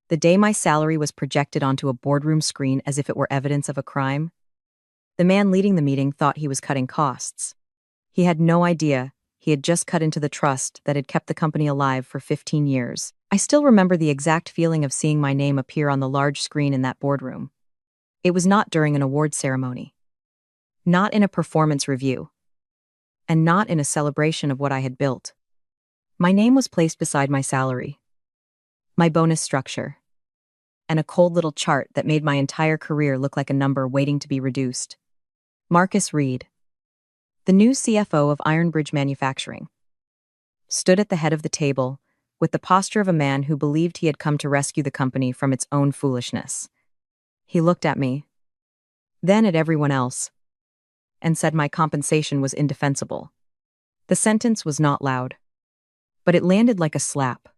The day my salary was projected onto a boardroom screen as if it were evidence of a crime, the man leading the meeting thought he was cutting costs. He had no idea he had just cut into the trust that had kept the company alive for 15 years. I still remember the exact feeling of seeing my name appear on the large screen in that boardroom. It was not during an award ceremony, not in a performance review, and not in a celebration of what I had built. My name was placed beside my salary, my bonus structure, and a cold little chart that made my entire career look like a number waiting to be reduced. Marcus Reed, the new CFO of Ironbridge Manufacturing, stood at the head of the table with the posture of a man who believed he had come to rescue the company from its own foolishness. He looked at me, then at everyone else, and said my compensation was indefensible. The sentence was not loud, but it landed like a slap.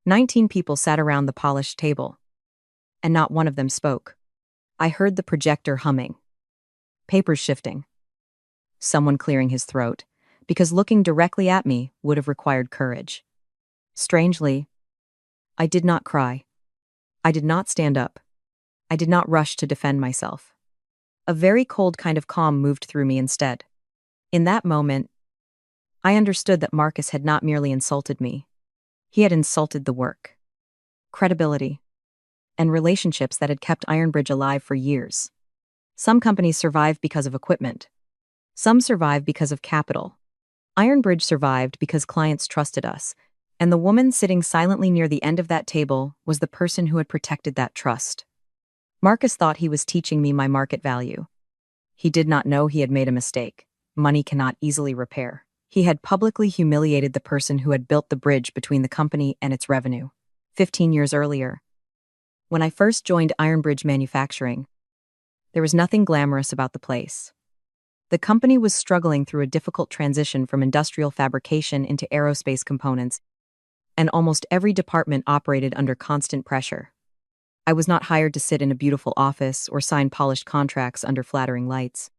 19 people sat around the polished table, and not one of them spoke. I heard the projector humming, papers shifting, someone clearing his throat, because looking directly at me would have required courage. Strangely, I did not cry. I did not stand up. I did not rush to defend myself. A very cold kind of calm moved through me instead. In that moment, I understood that Marcus had not merely insulted me. He had insulted the work, credibility, and relationships that had kept Ironbridge alive for years. Some companies survive because of equipment. Some survive because of capital. Ironbridge survived because clients trusted us, and the woman sitting silently near the end of that table was the person who had protected that trust. Marcus thought he was teaching me my market value. He did not know he had made a mistake. Money cannot easily repair. He had publicly humiliated the person who had built the bridge between the company and its revenue. 15 years earlier, when I first joined Ironbridge Manufacturing, there was nothing glamorous about the place. The company was struggling through a difficult transition from industrial fabrication into aerospace components, and almost every department operated under constant pressure. I was not hired to sit in a beautiful office or sign polished contracts under flattering lights.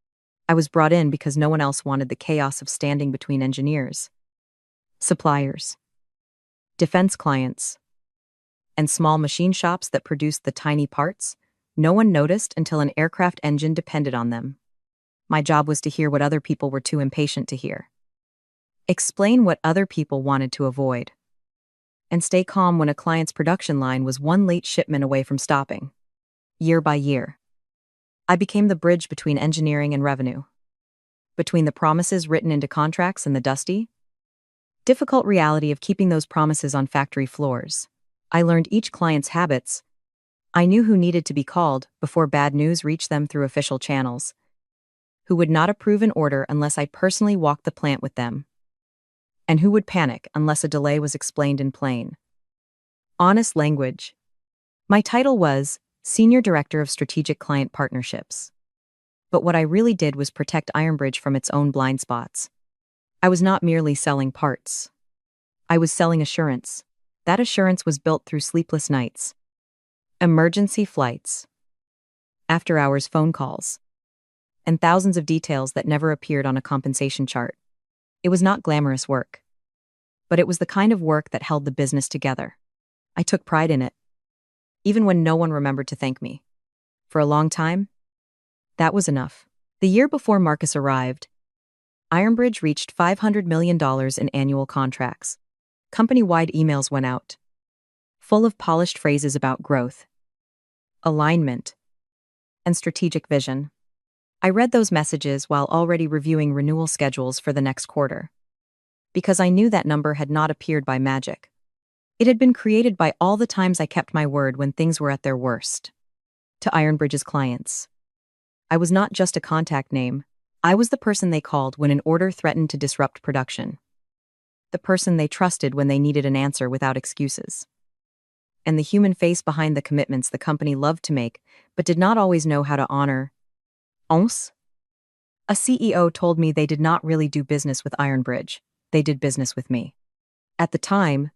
I was brought in because no one else wanted the chaos of standing between engineers, suppliers, defense clients, and small machine shops that produced the tiny parts. No one noticed until an aircraft engine depended on them. My job was to hear what other people were too impatient to hear, explain what other people wanted to avoid, and stay calm when a client's production line was one late shipment away from stopping. Year by year, I became the bridge between engineering and revenue, between the promises written into contracts and the dusty, difficult reality of keeping those promises on factory floors. I learned each client's habits. I knew who needed to be called before bad news reached them through official channels, who would not approve an order unless I personally walked the plant with them, and who would panic unless a delay was explained in plain, honest language. My title was Senior Director of Strategic Client Partnerships. But what I really did was protect Ironbridge from its own blind spots. I was not merely selling parts. I was selling assurance. That assurance was built through sleepless nights, emergency flights, after-hours phone calls, and thousands of details that never appeared on a compensation chart. It was not glamorous work, but it was the kind of work that held the business together. I took pride in it, even when no one remembered to thank me. For a long time, that was enough. The year before Marcus arrived, Ironbridge reached $500 million in annual contracts. Company-wide emails went out, full of polished phrases about growth, alignment, and strategic vision. I read those messages while already reviewing renewal schedules for the next quarter, because I knew that number had not appeared by magic. It had been created by all the times I kept my word when things were at their worst. To Ironbridge's clients, I was not just a contact name. I was the person they called when an order threatened to disrupt production, the person they trusted when they needed an answer without excuses, and the human face behind the commitments the company loved to make but did not always know how to honor. Once, a CEO told me they did not really do business with Ironbridge, they did business with me. At the time,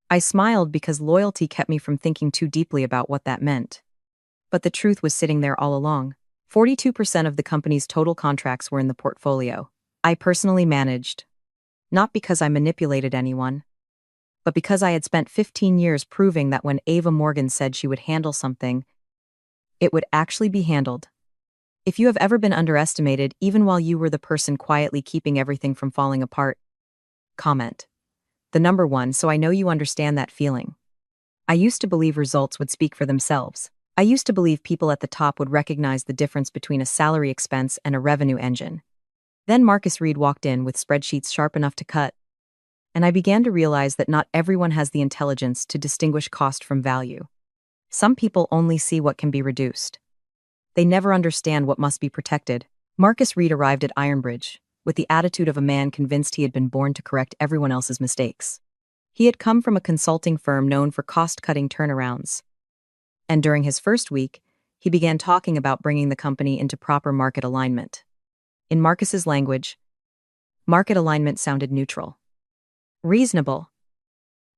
I smiled because loyalty kept me from thinking too deeply about what that meant. But the truth was sitting there all along. 42% of the company's total contracts were in the portfolio. I personally managed, not because I manipulated anyone, But because I had spent 15 years proving that when Ava Morgan said she would handle something, it would actually be handled. If you have ever been underestimated, even while you were the person quietly keeping everything from falling apart, comment. The number one, so I know you understand that feeling. I used to believe results would speak for themselves. I used to believe people at the top would recognize the difference between a salary expense and a revenue engine. Then Marcus Reed walked in with spreadsheets sharp enough to cut, and I began to realize that not everyone has the intelligence to distinguish cost from value. Some people only see what can be reduced. They never understand what must be protected. Marcus Reed arrived at Ironbridge with the attitude of a man convinced he had been born to correct everyone else's mistakes. He had come from a consulting firm known for cost-cutting turnarounds. And during his first week, he began talking about bringing the company into proper market alignment. In Marcus's language, market alignment sounded neutral, reasonable,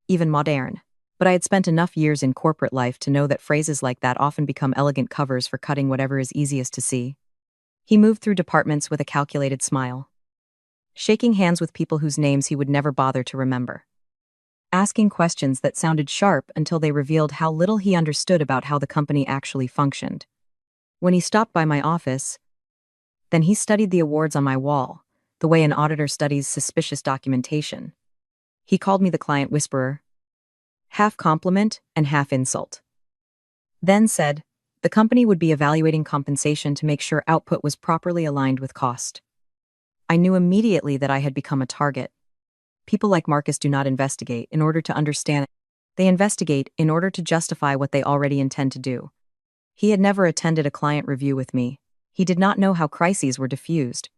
even modern. But I had spent enough years in corporate life to know that phrases like that often become elegant covers for cutting whatever is easiest to see. He moved through departments with a calculated smile, shaking hands with people whose names he would never bother to remember, asking questions that sounded sharp until they revealed how little he understood about how the company actually functioned. When he stopped by my office, then he studied the awards on my wall, the way an auditor studies suspicious documentation. He called me the client whisperer, half compliment and half insult. Then said, the company would be evaluating compensation to make sure output was properly aligned with cost. I knew immediately that I had become a target. People like Marcus do not investigate in order to understand. They investigate in order to justify what they already intend to do. He had never attended a client review with me. He did not know how crises were diffused.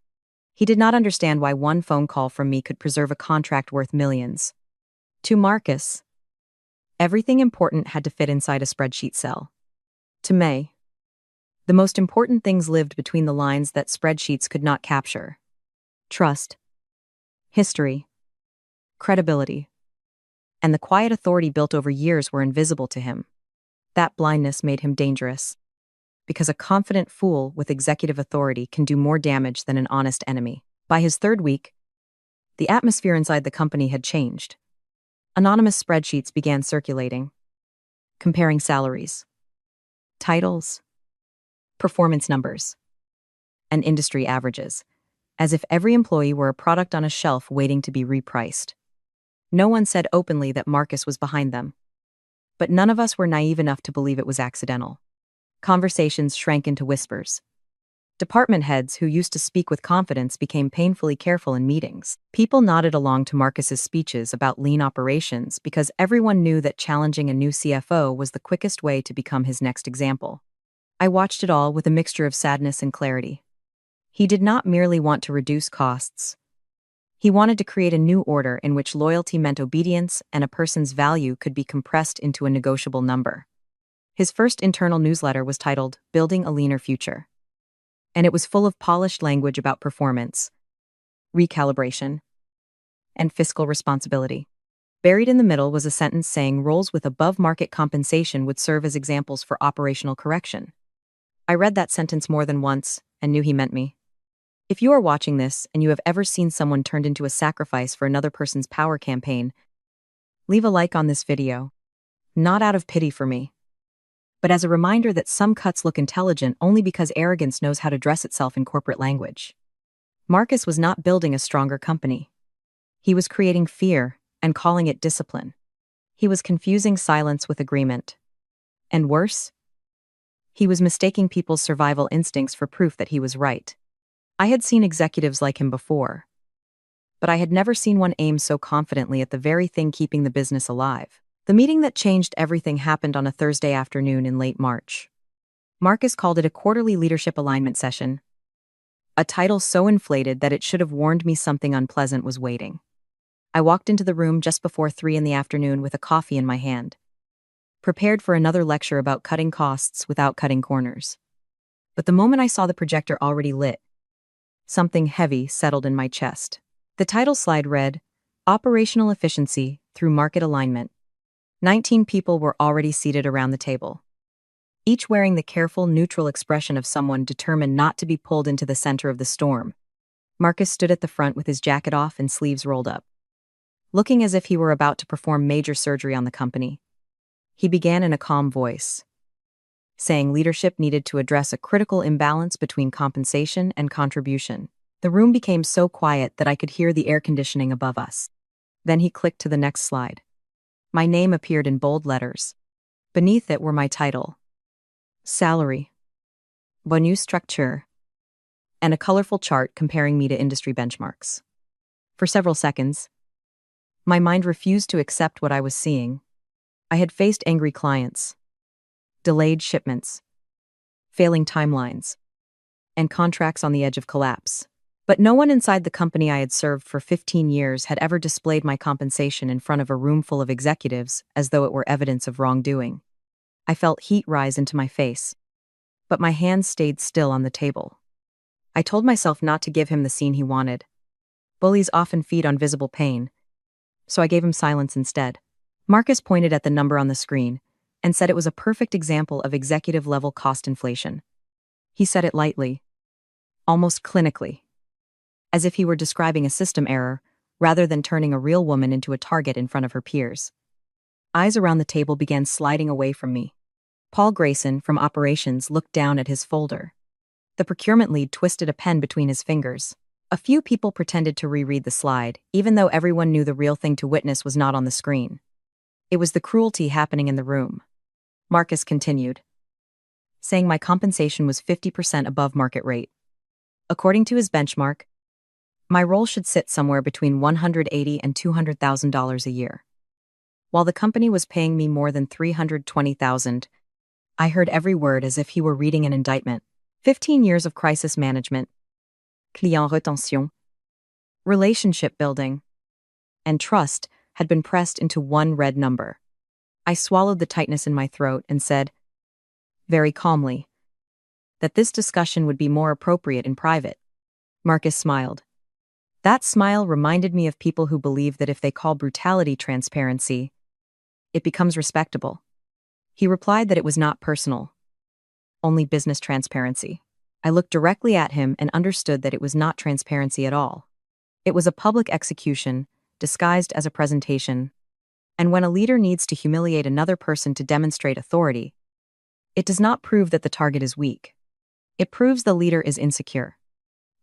He did not understand why one phone call from me could preserve a contract worth millions. To Marcus, everything important had to fit inside a spreadsheet cell. To May, the most important things lived between the lines that spreadsheets could not capture. Trust, history, credibility, and the quiet authority built over years were invisible to him. That blindness made him dangerous, because a confident fool with executive authority can do more damage than an honest enemy. By his third week, the atmosphere inside the company had changed. Anonymous spreadsheets began circulating, comparing salaries, titles, performance numbers, and industry averages, as if every employee were a product on a shelf waiting to be repriced. No one said openly that Marcus was behind them, but none of us were naive enough to believe it was accidental. Conversations shrank into whispers. Department heads who used to speak with confidence became painfully careful in meetings. People nodded along to Marcus's speeches about lean operations because everyone knew that challenging a new CFO was the quickest way to become his next example. I watched it all with a mixture of sadness and clarity. He did not merely want to reduce costs. He wanted to create a new order in which loyalty meant obedience and a person's value could be compressed into a negotiable number. His first internal newsletter was titled, Building a Leaner Future. And it was full of polished language about performance, recalibration, and fiscal responsibility. Buried in the middle was a sentence saying roles with above-market compensation would serve as examples for operational correction. I read that sentence more than once and knew he meant me. If you are watching this and you have ever seen someone turned into a sacrifice for another person's power campaign, leave a like on this video. Not out of pity for me, but as a reminder that some cuts look intelligent only because arrogance knows how to dress itself in corporate language. Marcus was not building a stronger company. He was creating fear and calling it discipline. He was confusing silence with agreement. And worse, he was mistaking people's survival instincts for proof that he was right. I had seen executives like him before, but I had never seen one aim so confidently at the very thing keeping the business alive. The meeting that changed everything happened on a Thursday afternoon in late March. Marcus called it a quarterly leadership alignment session, a title so inflated that it should have warned me something unpleasant was waiting. I walked into the room just before 3 in the afternoon with a coffee in my hand, prepared for another lecture about cutting costs without cutting corners. But the moment I saw the projector already lit, something heavy settled in my chest. The title slide read, Operational Efficiency Through Market Alignment. 19 people were already seated around the table, each wearing the careful, neutral expression of someone determined not to be pulled into the center of the storm. Marcus stood at the front with his jacket off and sleeves rolled up, looking as if he were about to perform major surgery on the company. He began in a calm voice, saying leadership needed to address a critical imbalance between compensation and contribution. The room became so quiet that I could hear the air conditioning above us. Then he clicked to the next slide. My name appeared in bold letters. Beneath it were my title, salary, bonus structure, and a colorful chart comparing me to industry benchmarks. For several seconds, my mind refused to accept what I was seeing. I had faced angry clients, delayed shipments, failing timelines, and contracts on the edge of collapse. But no one inside the company I had served for 15 years had ever displayed my compensation in front of a room full of executives as though it were evidence of wrongdoing. I felt heat rise into my face, but my hands stayed still on the table. I told myself not to give him the scene he wanted. Bullies often feed on visible pain, so I gave him silence instead. Marcus pointed at the number on the screen and said it was a perfect example of executive-level cost inflation. He said it lightly, almost clinically, as if he were describing a system error rather than turning a real woman into a target in front of her peers. Eyes around the table began sliding away from me. Paul Grayson, from operations, looked down at his folder. The procurement lead twisted a pen between his fingers. A few people pretended to reread the slide, even though everyone knew the real thing to witness was not on the screen. It was the cruelty happening in the room. Marcus continued, saying my compensation was 50% above market rate. According to his benchmark, my role should sit somewhere between $180,000 and $200,000 a year. While the company was paying me more than $320,000, I heard every word as if he were reading an indictment. 15 years of crisis management, client retention, relationship building, and trust had been pressed into one red number. I swallowed the tightness in my throat and said, very calmly, that this discussion would be more appropriate in private. Marcus smiled. That smile reminded me of people who believe that if they call brutality transparency, it becomes respectable. He replied that it was not personal, only business transparency. I looked directly at him and understood that it was not transparency at all. It was a public execution, disguised as a presentation. And when a leader needs to humiliate another person to demonstrate authority, it does not prove that the target is weak. It proves the leader is insecure.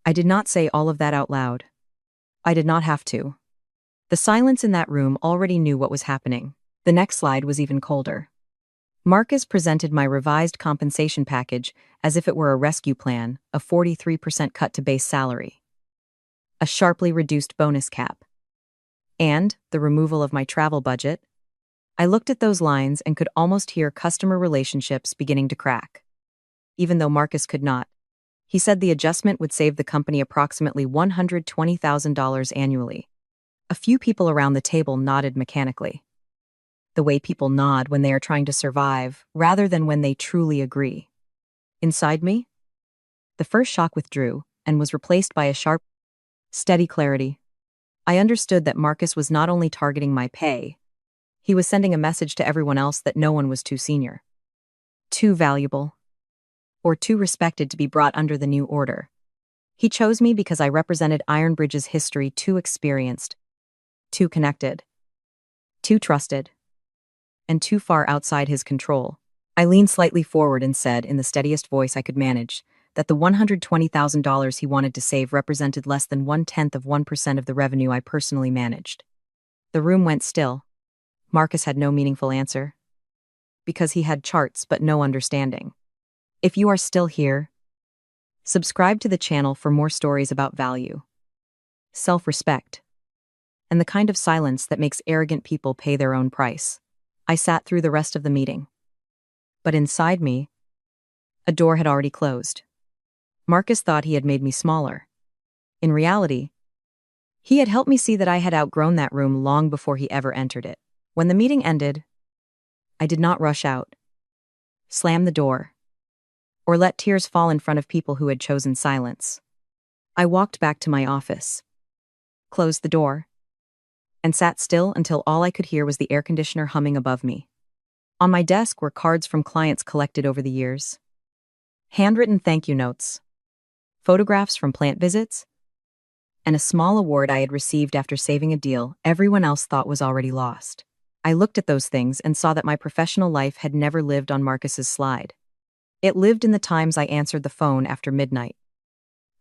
I did not say all of that out loud. I did not have to. The silence in that room already knew what was happening. The next slide was even colder. Marcus presented my revised compensation package as if it were a rescue plan, a 43% cut to base salary, a sharply reduced bonus cap, and the removal of my travel budget. I looked at those lines and could almost hear customer relationships beginning to crack. Even though Marcus could not, he said the adjustment would save the company approximately $120,000 annually. A few people around the table nodded mechanically, the way people nod when they are trying to survive, rather than when they truly agree. Inside me, the first shock withdrew and was replaced by a sharp, steady clarity. I understood that Marcus was not only targeting my pay, he was sending a message to everyone else that no one was too senior, too valuable, or too respected to be brought under the new order. He chose me because I represented Ironbridge's history, too experienced, too connected, too trusted, and too far outside his control. I leaned slightly forward and said, in the steadiest voice I could manage, that the $120,000 he wanted to save represented less than 0.1% of the revenue I personally managed. The room went still. Marcus had no meaningful answer, because he had charts but no understanding. If you are still here, subscribe to the channel for more stories about value, self-respect, and the kind of silence that makes arrogant people pay their own price. I sat through the rest of the meeting. But inside me, a door had already closed. Marcus thought he had made me smaller. In reality, he had helped me see that I had outgrown that room long before he ever entered it. When the meeting ended, I did not rush out, slam the door, or let tears fall in front of people who had chosen silence. I walked back to my office, closed the door, and sat still until all I could hear was the air conditioner humming above me. On my desk were cards from clients collected over the years, handwritten thank you notes, photographs from plant visits, and a small award I had received after saving a deal everyone else thought was already lost. I looked at those things and saw that my professional life had never lived on Marcus's slide. It lived in the times I answered the phone after midnight,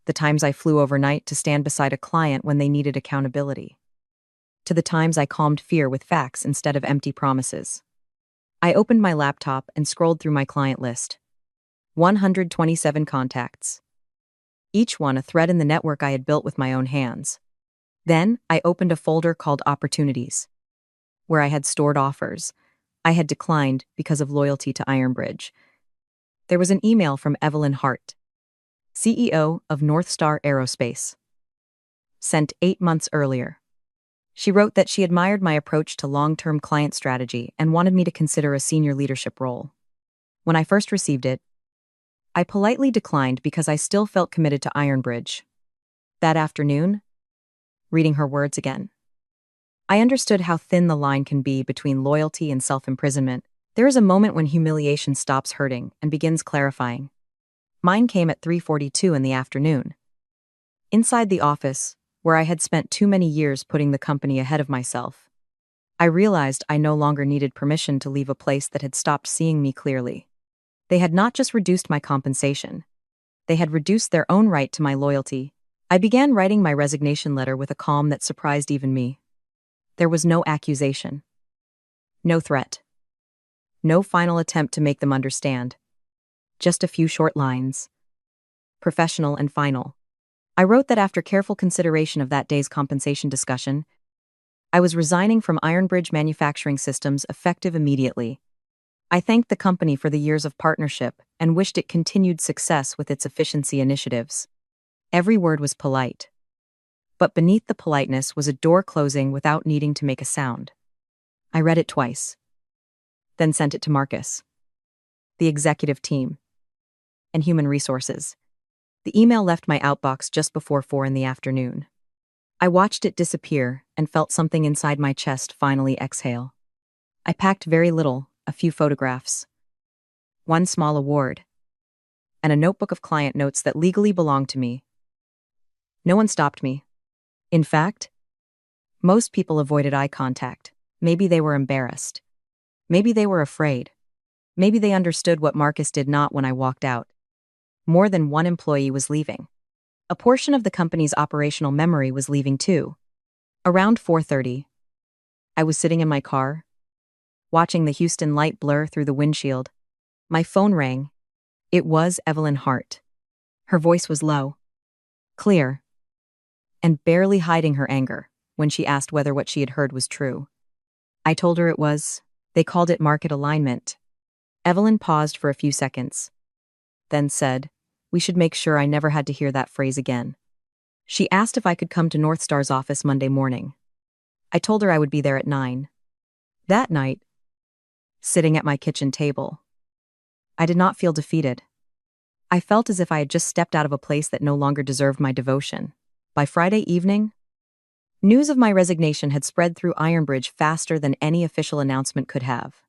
the times I flew overnight to stand beside a client when they needed accountability, to the times I calmed fear with facts instead of empty promises. I opened my laptop and scrolled through my client list. 127 contacts. Each one a thread in the network I had built with my own hands. Then, I opened a folder called Opportunities, where I had stored offers I had declined because of loyalty to Ironbridge. There was an email from Evelyn Hart, CEO of North Star Aerospace, sent 8 months earlier. She wrote that she admired my approach to long-term client strategy and wanted me to consider a senior leadership role. When I first received it, I politely declined because I still felt committed to Ironbridge. That afternoon, reading her words again, I understood how thin the line can be between loyalty and self-imprisonment. There is a moment when humiliation stops hurting and begins clarifying. Mine came at 3:42 in the afternoon. Inside the office, where I had spent too many years putting the company ahead of myself, I realized I no longer needed permission to leave a place that had stopped seeing me clearly. They had not just reduced my compensation, they had reduced their own right to my loyalty. I began writing my resignation letter with a calm that surprised even me. There was no accusation, no threat, no final attempt to make them understand. Just a few short lines, professional and final. I wrote that after careful consideration of that day's compensation discussion, I was resigning from Ironbridge Manufacturing Systems effective immediately. I thanked the company for the years of partnership and wished it continued success with its efficiency initiatives. Every word was polite. But beneath the politeness was a door closing without needing to make a sound. I read it twice, then sent it to Marcus, the executive team, and human resources. The email left my outbox just before 4 in the afternoon. I watched it disappear and felt something inside my chest finally exhale. I packed very little, a few photographs, one small award, and a notebook of client notes that legally belonged to me. No one stopped me. In fact, most people avoided eye contact. Maybe they were embarrassed. Maybe they were afraid. Maybe they understood what Marcus did not when I walked out. More than one employee was leaving. A portion of the company's operational memory was leaving too. Around 4:30, I was sitting in my car, watching the Houston light blur through the windshield. My phone rang. It was Evelyn Hart. Her voice was low, clear, and barely hiding her anger when she asked whether what she had heard was true. I told her it was. They called it market alignment. Evelyn paused for a few seconds, then said, "We should make sure I never had to hear that phrase again." She asked if I could come to North Star's office Monday morning. I told her I would be there at 9. That night, sitting at my kitchen table, I did not feel defeated. I felt as if I had just stepped out of a place that no longer deserved my devotion. By Friday evening, news of my resignation had spread through Ironbridge faster than any official announcement could have.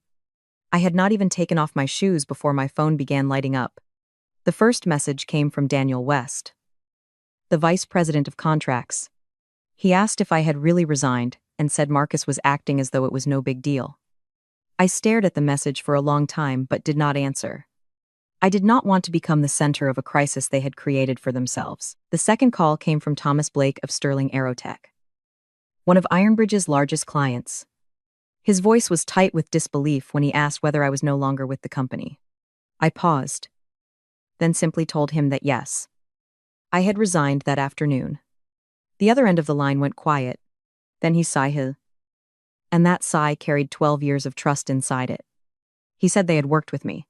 I had not even taken off my shoes before my phone began lighting up. The first message came from Daniel West, the vice president of contracts. He asked if I had really resigned and said Marcus was acting as though it was no big deal. I stared at the message for a long time but did not answer. I did not want to become the center of a crisis they had created for themselves. The second call came from Thomas Blake of Sterling Aerotech, one of Ironbridge's largest clients. His voice was tight with disbelief when he asked whether I was no longer with the company. I paused, then simply told him that yes, I had resigned that afternoon. The other end of the line went quiet. Then he sighed, and that sigh carried 12 years of trust inside it. He said they had worked with me,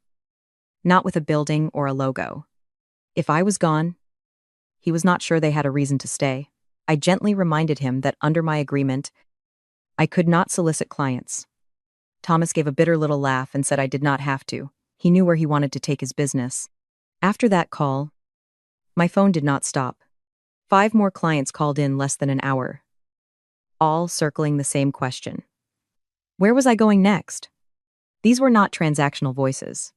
not with a building or a logo. If I was gone, he was not sure they had a reason to stay. I gently reminded him that under my agreement, I could not solicit clients. Thomas gave a bitter little laugh and said I did not have to. He knew where he wanted to take his business. After that call, my phone did not stop. 5 more clients called in less than an hour, all circling the same question. Where was I going next? These were not transactional voices.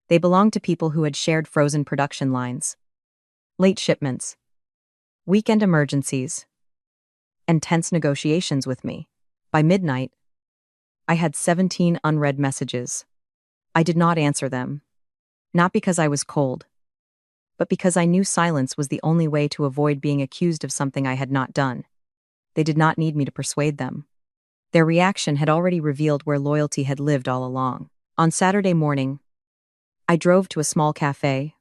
They belonged to people who had shared frozen production lines, late shipments, weekend emergencies, and tense negotiations with me. By midnight, I had 17 unread messages. I did not answer them, not because I was cold, but because I knew silence was the only way to avoid being accused of something I had not done. They did not need me to persuade them. Their reaction had already revealed where loyalty had lived all along. On Saturday morning, I drove to a small cafe,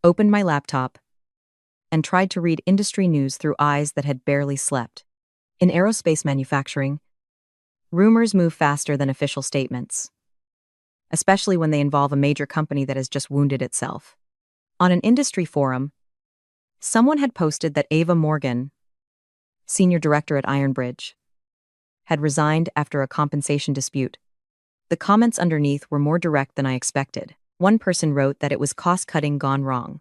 opened my laptop, and tried to read industry news through eyes that had barely slept. In aerospace manufacturing, rumors move faster than official statements, especially when they involve a major company that has just wounded itself. On an industry forum, someone had posted that Ava Morgan, senior director at Ironbridge, had resigned after a compensation dispute. The comments underneath were more direct than I expected. One person wrote that it was cost-cutting gone wrong.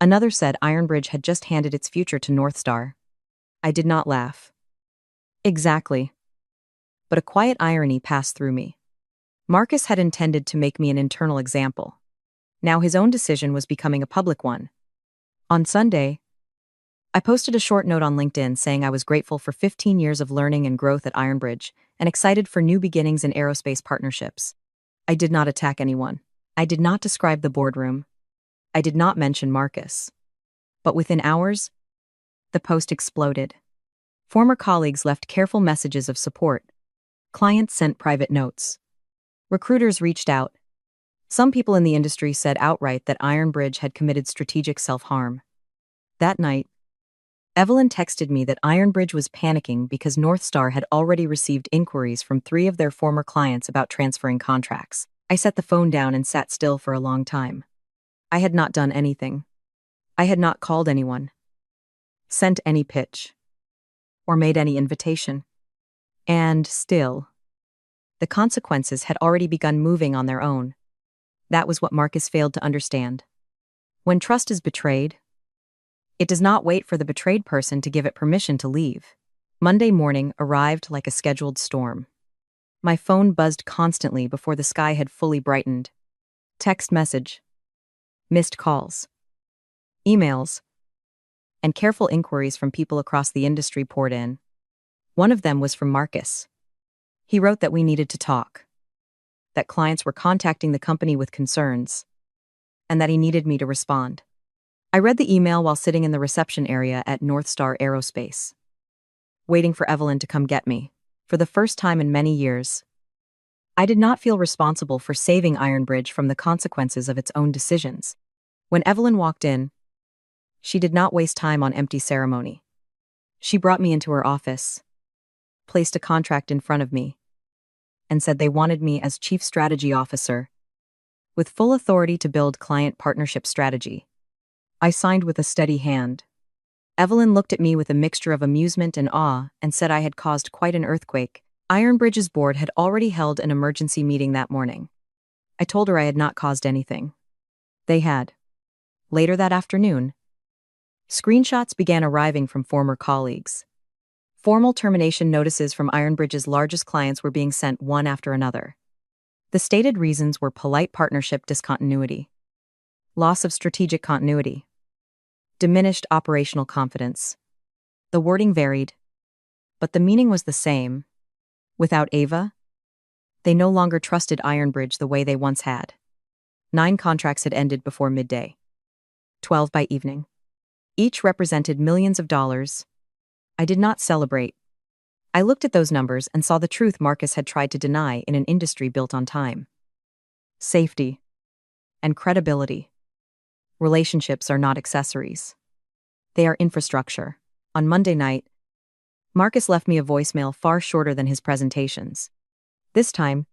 Another said Ironbridge had just handed its future to North Star. I did not laugh. Exactly. But a quiet irony passed through me. Marcus had intended to make me an internal example. Now his own decision was becoming a public one. On Sunday, I posted a short note on LinkedIn saying I was grateful for 15 years of learning and growth at Ironbridge and excited for new beginnings in aerospace partnerships. I did not attack anyone. I did not describe the boardroom. I did not mention Marcus. But within hours, the post exploded. Former colleagues left careful messages of support. Clients sent private notes. Recruiters reached out. Some people in the industry said outright that Ironbridge had committed strategic self-harm. That night, Evelyn texted me that Ironbridge was panicking because North Star had already received inquiries from 3 of their former clients about transferring contracts. I set the phone down and sat still for a long time. I had not done anything. I had not called anyone, sent any pitch, or made any invitation. And still, the consequences had already begun moving on their own. That was what Marcus failed to understand. When trust is betrayed, it does not wait for the betrayed person to give it permission to leave. Monday morning arrived like a scheduled storm. My phone buzzed constantly before the sky had fully brightened. Text message, missed calls, emails, and careful inquiries from people across the industry poured in. One of them was from Marcus. He wrote that we needed to talk, that clients were contacting the company with concerns, and that he needed me to respond. I read the email while sitting in the reception area at North Star Aerospace, waiting for Evelyn to come get me. For the first time in many years, I did not feel responsible for saving Ironbridge from the consequences of its own decisions. When Evelyn walked in, she did not waste time on empty ceremony. She brought me into her office, placed a contract in front of me, and said they wanted me as Chief Strategy Officer, with full authority to build client partnership strategy. I signed with a steady hand. Evelyn looked at me with a mixture of amusement and awe and said I had caused quite an earthquake. Ironbridge's board had already held an emergency meeting that morning. I told her I had not caused anything. They had. Later that afternoon, screenshots began arriving from former colleagues. Formal termination notices from Ironbridge's largest clients were being sent one after another. The stated reasons were polite partnership discontinuity, loss of strategic continuity, diminished operational confidence. The wording varied, but the meaning was the same. Without Ava, they no longer trusted Ironbridge the way they once had. 9 contracts had ended before midday, 12 by evening. Each represented millions of dollars. I did not celebrate. I looked at those numbers and saw the truth Marcus had tried to deny in an industry built on time. Safety and credibility. Relationships are not accessories. They are infrastructure. On Monday night, Marcus left me a voicemail far shorter than his presentations. This time,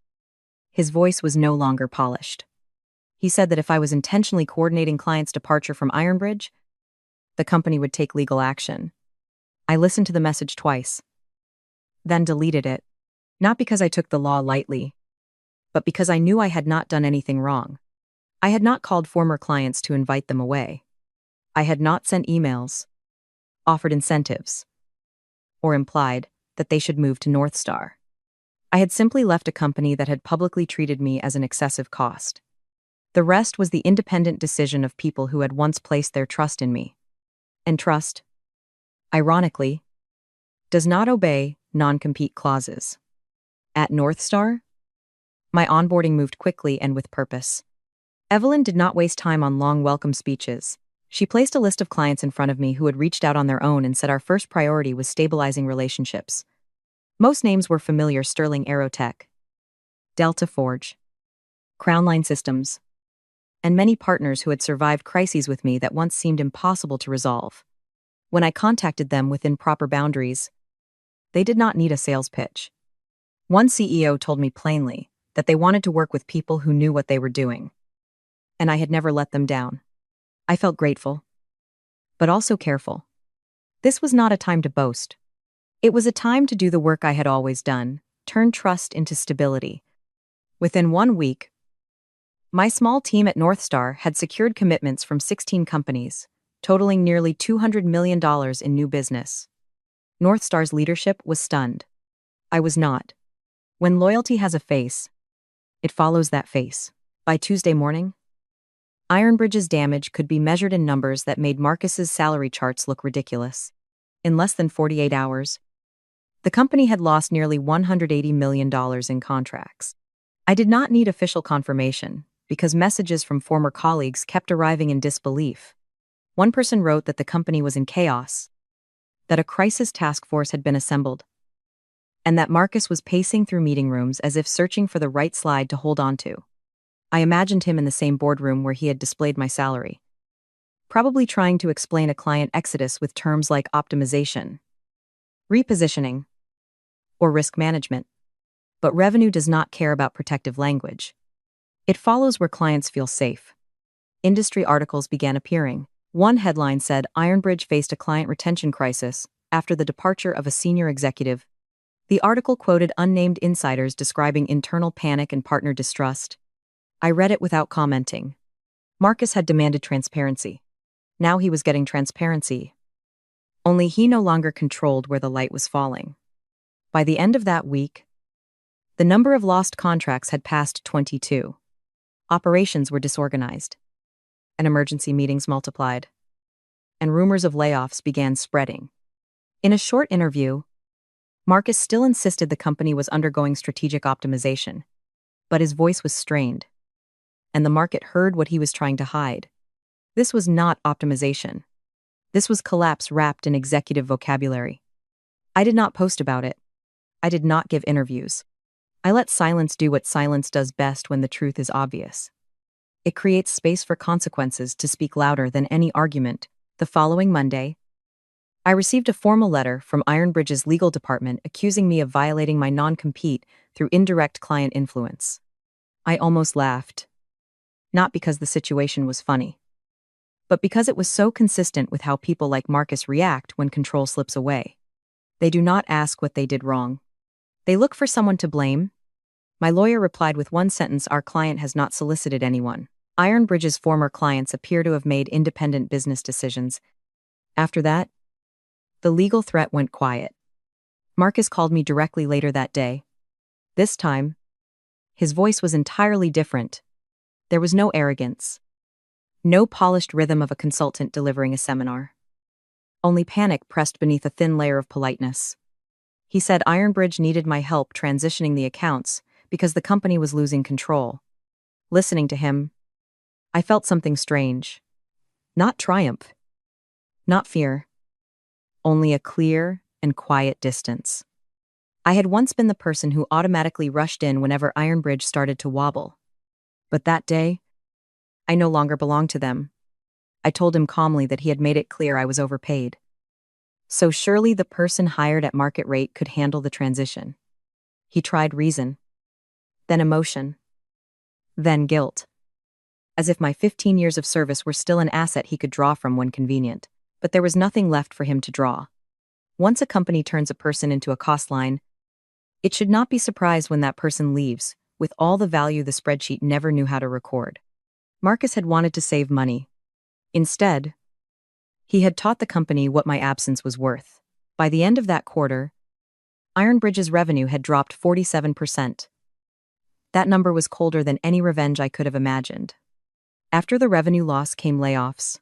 his voice was no longer polished. He said that if I was intentionally coordinating clients' departure from Ironbridge, the company would take legal action. I listened to the message twice, then deleted it, not because I took the law lightly, but because I knew I had not done anything wrong. I had not called former clients to invite them away. I had not sent emails, offered incentives, or implied that they should move to North Star. I had simply left a company that had publicly treated me as an excessive cost. The rest was the independent decision of people who had once placed their trust in me. And trust, ironically, does not obey non-compete clauses. At North Star, my onboarding moved quickly and with purpose. Evelyn did not waste time on long welcome speeches. She placed a list of clients in front of me who had reached out on their own and said our first priority was stabilizing relationships. Most names were familiar: Sterling Aerotech, Delta Forge, Crownline Systems, and many partners who had survived crises with me that once seemed impossible to resolve. When I contacted them within proper boundaries, they did not need a sales pitch. One CEO told me plainly that they wanted to work with people who knew what they were doing, and I had never let them down. I felt grateful, but also careful. This was not a time to boast. It was a time to do the work I had always done: turn trust into stability. Within 1 week, my small team at North Star had secured commitments from 16 companies, totaling nearly $200 million in new business. North Star's leadership was stunned. I was not. When loyalty has a face, it follows that face. By Tuesday morning, Ironbridge's damage could be measured in numbers that made Marcus's salary charts look ridiculous. In less than 48 hours, the company had lost nearly $180 million in contracts. I did not need official confirmation, because messages from former colleagues kept arriving in disbelief. One person wrote that the company was in chaos, that a crisis task force had been assembled, and that Marcus was pacing through meeting rooms as if searching for the right slide to hold on to. I imagined him in the same boardroom where he had displayed my salary, probably trying to explain a client exodus with terms like optimization, repositioning, or risk management. But revenue does not care about protective language. It follows where clients feel safe. Industry articles began appearing. One headline said Ironbridge faced a client retention crisis after the departure of a senior executive. The article quoted unnamed insiders describing internal panic and partner distrust. I read it without commenting. Marcus had demanded transparency. Now he was getting transparency. Only he no longer controlled where the light was falling. By the end of that week, the number of lost contracts had passed 22. Operations were disorganized, and emergency meetings multiplied, and rumors of layoffs began spreading. In a short interview, Marcus still insisted the company was undergoing strategic optimization, but his voice was strained, and the market heard what he was trying to hide. This was not optimization. This was collapse wrapped in executive vocabulary. I did not post about it. I did not give interviews. I let silence do what silence does best when the truth is obvious. It creates space for consequences to speak louder than any argument. The following Monday, I received a formal letter from Ironbridge's legal department accusing me of violating my non-compete through indirect client influence. I almost laughed. Not because the situation was funny, but because it was so consistent with how people like Marcus react when control slips away. They do not ask what they did wrong. They look for someone to blame. My lawyer replied with one sentence: our client has not solicited anyone. Ironbridge's former clients appear to have made independent business decisions. After that, the legal threat went quiet. Marcus called me directly later that day. This time, his voice was entirely different. There was no arrogance, no polished rhythm of a consultant delivering a seminar. Only panic pressed beneath a thin layer of politeness. He said Ironbridge needed my help transitioning the accounts because the company was losing control. Listening to him, I felt something strange. Not triumph. Not fear. Only a clear and quiet distance. I had once been the person who automatically rushed in whenever Ironbridge started to wobble. But that day, I no longer belonged to them. I told him calmly that he had made it clear I was overpaid. So surely the person hired at market rate could handle the transition. He tried reason, then emotion, then guilt. As if my 15 years of service were still an asset he could draw from when convenient. But there was nothing left for him to draw. Once a company turns a person into a cost line, it should not be surprised when that person leaves, with all the value the spreadsheet never knew how to record. Marcus had wanted to save money. Instead, he had taught the company what my absence was worth. By the end of that quarter, Ironbridge's revenue had dropped 47%. That number was colder than any revenge I could have imagined. After the revenue loss came layoffs.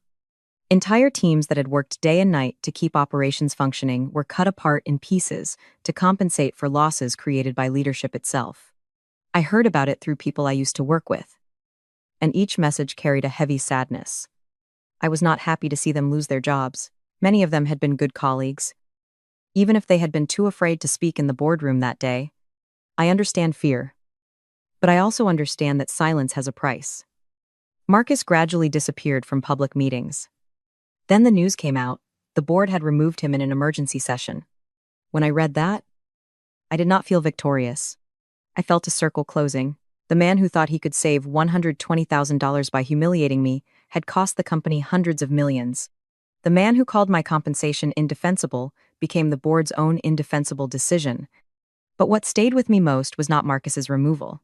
Entire teams that had worked day and night to keep operations functioning were cut apart in pieces to compensate for losses created by leadership itself. I heard about it through people I used to work with, and each message carried a heavy sadness. I was not happy to see them lose their jobs. Many of them had been good colleagues. Even if they had been too afraid to speak in the boardroom that day, I understand fear. But I also understand that silence has a price. Marcus gradually disappeared from public meetings. Then the news came out. The board had removed him in an emergency session. When I read that, I did not feel victorious. I felt a circle closing. The man who thought he could save $120,000 by humiliating me had cost the company hundreds of millions. The man who called my compensation indefensible became the board's own indefensible decision. But what stayed with me most was not Marcus's removal.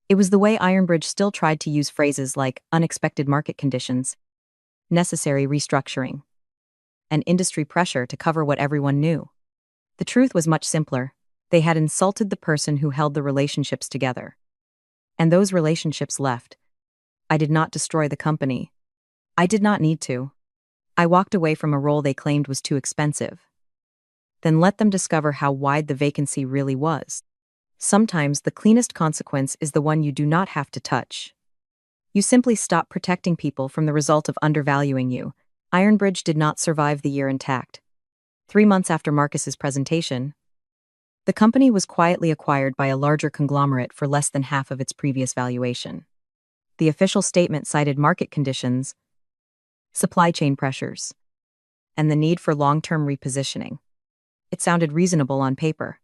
It was the way Ironbridge still tried to use phrases like unexpected market conditions, necessary restructuring, and industry pressure to cover what everyone knew. The truth was much simpler. They had insulted the person who held the relationships together. And those relationships left. I did not destroy the company. I did not need to. I walked away from a role they claimed was too expensive. Then let them discover how wide the vacancy really was. Sometimes the cleanest consequence is the one you do not have to touch. You simply stop protecting people from the result of undervaluing you. Ironbridge did not survive the year intact. 3 months after Marcus's presentation, the company was quietly acquired by a larger conglomerate for less than half of its previous valuation. The official statement cited market conditions, supply chain pressures, and the need for long-term repositioning. It sounded reasonable on paper.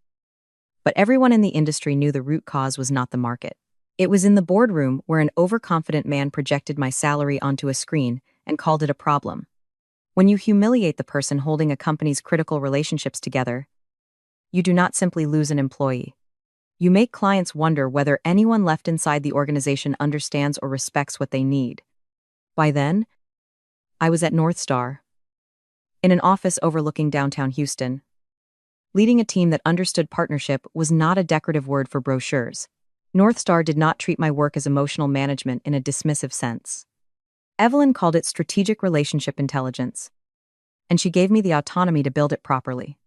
But everyone in the industry knew the root cause was not the market. It was in the boardroom where an overconfident man projected my salary onto a screen and called it a problem. When you humiliate the person holding a company's critical relationships together, you do not simply lose an employee. You make clients wonder whether anyone left inside the organization understands or respects what they need. By then, I was at North Star, in an office overlooking downtown Houston. Leading a team that understood partnership was not a decorative word for brochures. North Star did not treat my work as emotional management in a dismissive sense. Evelyn called it strategic relationship intelligence, and she gave me the autonomy to build it properly.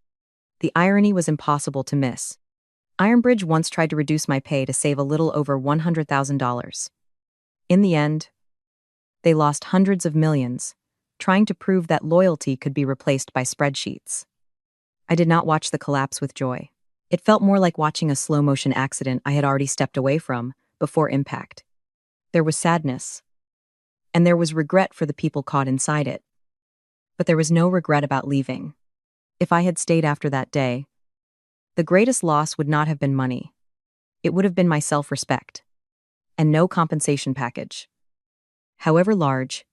The irony was impossible to miss. Ironbridge once tried to reduce my pay to save a little over $100,000. In the end, they lost hundreds of millions, trying to prove that loyalty could be replaced by spreadsheets. I did not watch the collapse with joy. It felt more like watching a slow-motion accident I had already stepped away from before impact. There was sadness, and there was regret for the people caught inside it. But there was no regret about leaving. If I had stayed after that day, the greatest loss would not have been money. It would have been my self-respect. And no compensation package, however large,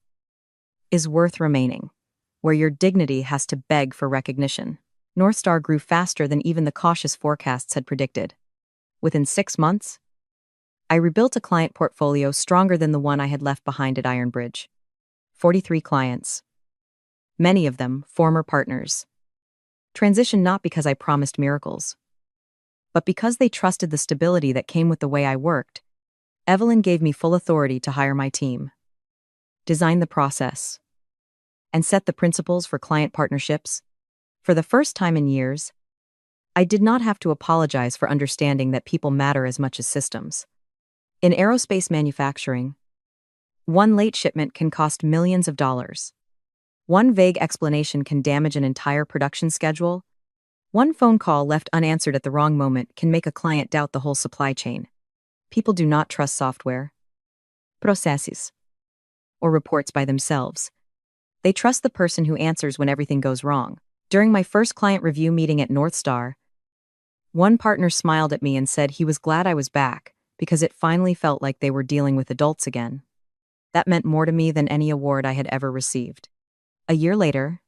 is worth remaining, where your dignity has to beg for recognition. North Star grew faster than even the cautious forecasts had predicted. Within 6 months, I rebuilt a client portfolio stronger than the one I had left behind at Ironbridge. 43 clients. Many of them former partners. Transitioned not because I promised miracles, but because they trusted the stability that came with the way I worked. Evelyn gave me full authority to hire my team, design the process, and set the principles for client partnerships. For the first time in years, I did not have to apologize for understanding that people matter as much as systems. In aerospace manufacturing, one late shipment can cost millions of dollars. One vague explanation can damage an entire production schedule. One phone call left unanswered at the wrong moment can make a client doubt the whole supply chain. People do not trust software, processes, or reports by themselves. They trust the person who answers when everything goes wrong. During my first client review meeting at North Star, one partner smiled at me and said he was glad I was back because it finally felt like they were dealing with adults again. That meant more to me than any award I had ever received. A year later,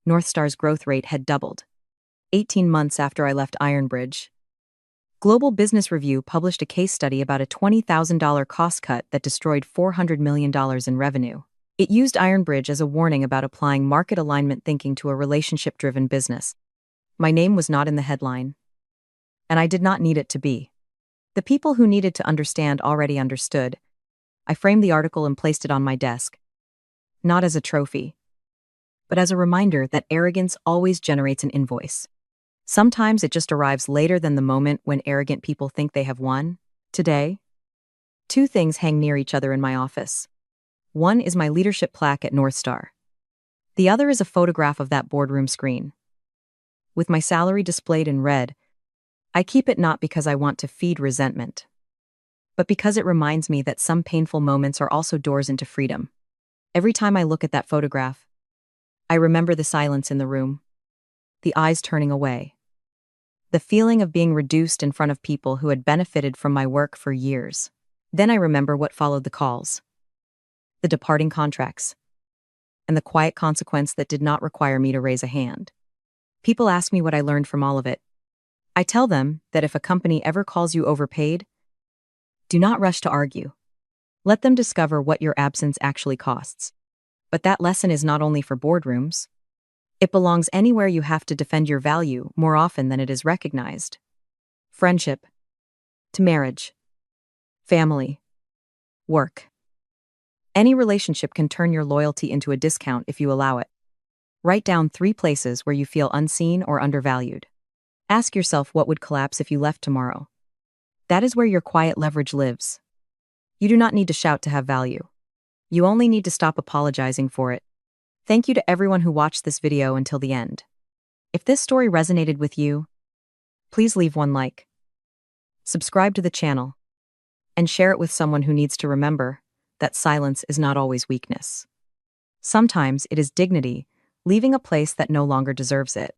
North Star's growth rate had doubled. 18 months after I left Ironbridge, Global Business Review published a case study about a $20,000 cost cut that destroyed $400 million in revenue. It used Ironbridge as a warning about applying market alignment thinking to a relationship-driven business. My name was not in the headline, and I did not need it to be. The people who needed to understand already understood. I framed the article and placed it on my desk, not as a trophy, but as a reminder that arrogance always generates an invoice. Sometimes it just arrives later than the moment when arrogant people think they have won. Today, two things hang near each other in my office. One is my leadership plaque at North Star. The other is a photograph of that boardroom screen. With my salary displayed in red, I keep it not because I want to feed resentment, but because it reminds me that some painful moments are also doors into freedom. Every time I look at that photograph, I remember the silence in the room, the eyes turning away, the feeling of being reduced in front of people who had benefited from my work for years. Then I remember what followed: the calls, the departing contracts, and the quiet consequence that did not require me to raise a hand. People ask me what I learned from all of it. I tell them that if a company ever calls you overpaid, do not rush to argue. Let them discover what your absence actually costs. But that lesson is not only for boardrooms. It belongs anywhere you have to defend your value more often than it is recognized. Friendship, to marriage, family, work. Any relationship can turn your loyalty into a discount if you allow it. Write down 3 places where you feel unseen or undervalued. Ask yourself what would collapse if you left tomorrow. That is where your quiet leverage lives. You do not need to shout to have value. You only need to stop apologizing for it. Thank you to everyone who watched this video until the end. If this story resonated with you, please leave one like, subscribe to the channel, and share it with someone who needs to remember that silence is not always weakness. Sometimes it is dignity, leaving a place that no longer deserves it.